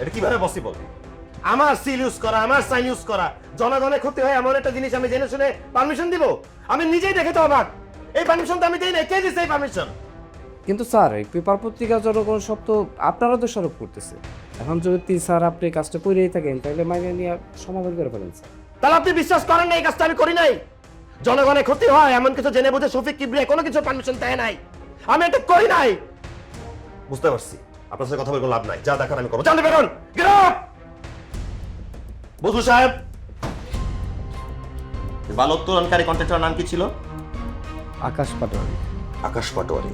এটা কিভাবে পসিবল? আমার সিল ইউজ করা, আমার সাইন ইউজ করা, জনগণের ক্ষতি হয় এমন একটা জিনিস আমি জেনে শুনে পারমিশন দিব? আমি নিজেই দেখে তো অবাক। এই পারমিশন তো আমি দেই না, কে দিছে এই পারমিশন? কিন্তু স্যার এই পেপার পত্রিকা জনগণ সব তো আপনারা দোষারোপ করতেছে। এখন যদি স্যার আপনি এই কাজটা করেই থাকেন তাহলে মাইনে নিয়ে সমাধান করে ফেলেন স্যার। তাহলে আপনি বিশ্বাস করেন না এই কাজটা আমি করি নাই? জনগণের ক্ষতি হয় এমন কিছু জেনে বুঝে শফিক কিবরিয়া কোনো কিছু পারমিশন দেয় নাই, আমি এটা করি নাই। বুঝতে পারছি আপনার সাথে কথা বলে কোনো লাভ নাই, যা দেখার আমি করবো। জানতে বেরোন, গেট আউট। বসু সাহেব, বালু উত্তোলনকারী কন্ট্রাক্টরের নাম কি ছিল? আকাশ পাটোয়ারি। আকাশ পাটোয়ারি,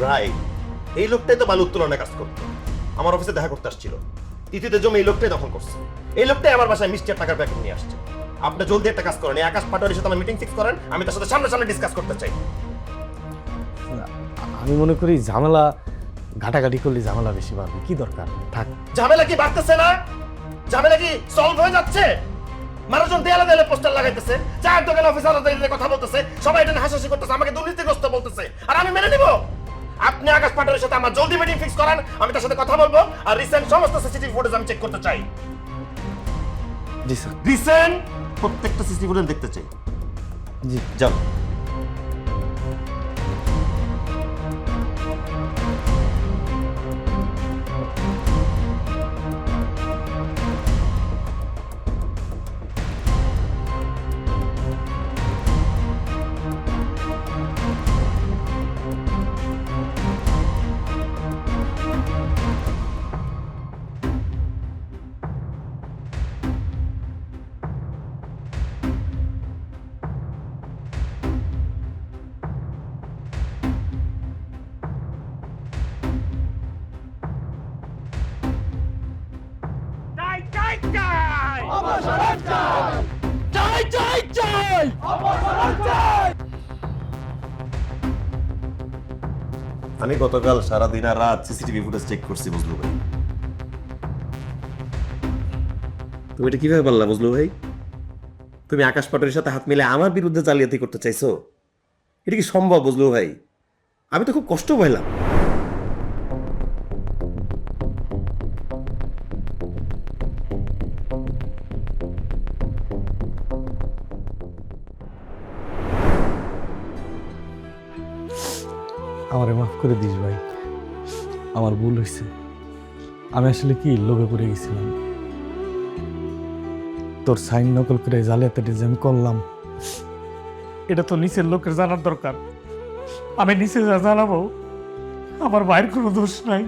রাইট। এই লোকটাই তো বালু উত্তোলনের কাজ করতো, আমার অফিসে দেখা করতে আসছিল। তিথিতে জমি এই লোকটাই দখল করছে। এই লোকটাই আমার বাসায় মিষ্টি আর টাকার প্যাকেট নিয়ে আসছে। আপনি জলদি একটা কাজ করেন, এই আকাশ পাটোয়ারির সাথে আমার মিটিং ফিক্স করেন, আমি তার সাথে সামনে সামনে ডিসকাস করতে চাই। আমি মনে করি ঝামেলা ঘাটাঘাটি করলে ঝামেলা বেশি বাড়বে, কি দরকার থাক। ঝামেলা কি বাড়তেছে না? ঝামেলা কি সলভ হয়ে যাচ্ছে? মানুষজন দেয়ালে দেয়ালে পোস্টার লাগাইতেছে, চায়ের দোকান অফিসারদের কথা বলতেছে, সবাই এটা হাসাহাসি করতেছে, আমাকে দুর্নীতিগ্রস্ত বলতেছে, আর আমি মেনে নিব? আপনি আকাশ পাটোয়ারির সাথে আমার জলদি মিটিং ফিক্স করেন, আমি তার সাথে কথা বলবো, আর রিসেন্ট সমস্ত সিসিটিভি ফুটেজ আমি চেক করতে চাই। জি স্যার। রিসেন্ট প্রত্যেকটা সিসিটিভি ফুটেজ দেখতে চাই। জি। যাও। আমি গতকাল সারাদিন আর রাত সিসিটিভি ফুটেজ চেক করছি বুঝলু ভাই। তুমি এটা কিভাবে পারলা বুঝলু ভাই? তুমি আকাশ পাটোয়ারির সাথে হাত মিলে আমার বিরুদ্ধে জালিয়াতি করতে চাইছো? এটা কি সম্ভব বুঝলু ভাই? আমি তো খুব কষ্ট পাইলাম। আমারে মাফ করে দিস ভাই, আমার ভুল হয়েছে। আমি আসলে কি লোভে পড়ে গেছিলাম। তোর সাইন নকল করে জালিয়াতিটা যে আমি করলাম, এটা তো নিচের লোকের জানার দরকার। আমি নিচে যা জানাবো, আমার ভাইয়ের কোনো দোষ নাই,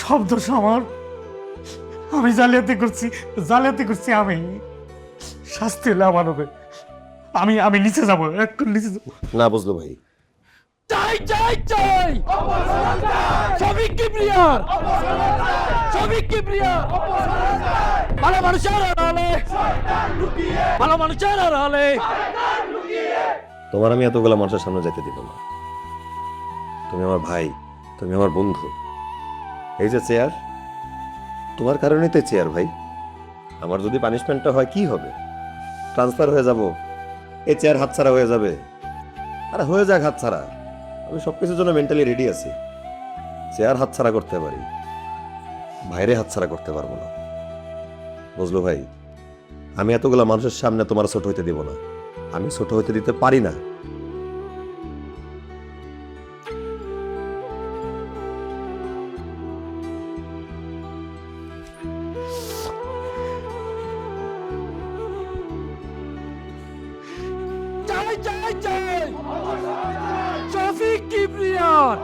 সব দোষ আমার। আমি জালিয়াতি করছি আমি। শাস্তি হলে আমার হবে। আমি নিচে যাবো, একটু নিচে যাবো। না বুঝলু ভাই, চাই চাই চাই শফিক কিবরিয়ার ভালো মানুষের আড়ালে তোমার আমি এতগুলা মানুষের সামনে যেতে দিব না। তুমি আমার ভাই, তুমি আমার বন্ধু। এই যে চেয়ার, তোমার কারণেই তো চেয়ার ভাই। আমার যদি পানিশমেন্টটা হয় কি হবে? ট্রান্সফার হয়ে যাব, এই চেয়ার হাতছাড়া হয়ে যাবে। আরে হয়ে যাক হাতছাড়া, আমি সবকিছুর জন্য মেন্টালি রেডি আছি। চেয়ার হাতছাড়া করতে পারি, বাইরে হাতছাড়া করতে পারবো না বুঝলো ভাই। আমি এতগুলা মানুষের সামনে তোমার ছোট হইতে দিব না, আমি ছোট হইতে দিতে পারি না। চাই চাই চাই শফিক কিবরিয়ার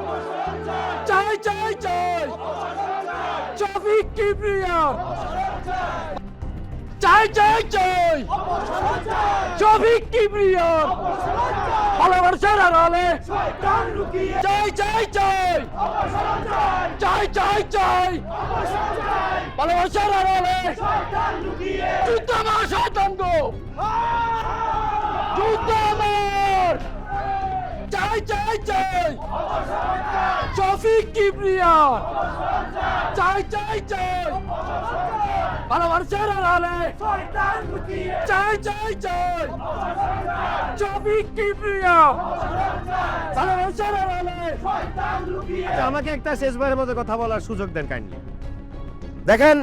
চাই চাই চাই শফিক কিবরিয়ার চাই চাই চাই শফিক কিবরিয়ার ভালো মানুষের আড়ালে চাই চাই চাই ভালো মানুষের আড়ালে যুদ্ধ আমার শয়তান গো, যুদ্ধ আমার। চাই চাই চাই শফিক কিবরিয়ার চাই চাই চাই ভালো মানুষের আড়ালে চাই চাই চাই শফিক কিবরিয়ার ভালো মানুষের আড়ালে। আমাকে একটা শেষবারের মতো কথা বলার সুযোগ দেন কাইন্ডলি। দেখেন,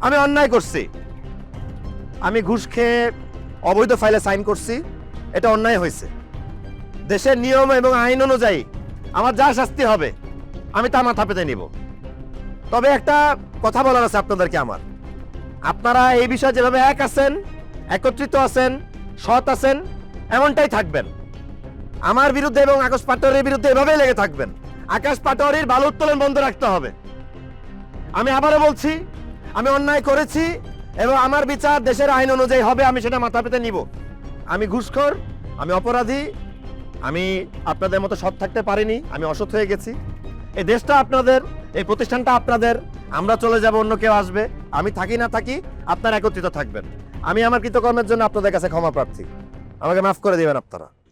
আমি অন্যায় করছি, আমি ঘুষ খেয়ে অবৈধ ফাইলে সাইন করছি, এটা অন্যায় হয়েছে। দেশের নিয়ম এবং আইন অনুযায়ী আমার যা শাস্তি হবে আমি তা মাথা পেতে নিব। তবে একটা কথা বলার আছে আপনাদেরকে আমার, আপনারা এই বিষয়ে যেভাবে এক আছেন, একত্রিত আছেন, সৎ আছেন, এমনটাই থাকবেন। আমার বিরুদ্ধে এবং আকাশ পাটোয়ারির বিরুদ্ধে এভাবেই লেগে থাকবেন। আকাশ পাটোয়ারির বালু উত্তোলন বন্ধ রাখতে হবে। আমি আবারও বলছি, আমি অন্যায় করেছি এবং আমার বিচার দেশের আইন অনুযায়ী হবে, আমি সেটা মাথা পেতে নিব। আমি ঘুষখোর, আমি অপরাধী, আমি আপনাদের মতো সৎ থাকতে পারিনি, আমি অসৎ হয়ে গেছি। এই দেশটা আপনাদের, এই প্রতিষ্ঠানটা আপনাদের, আমরা চলে যাব, অন্য কেউ আসবে। আমি থাকি না থাকি, আপনারা একত্রিত থাকবেন। আমি আমার কৃতকর্মের জন্য আপনাদের কাছে ক্ষমা প্রার্থী, আমাকে মাফ করে দিবেন আপনারা।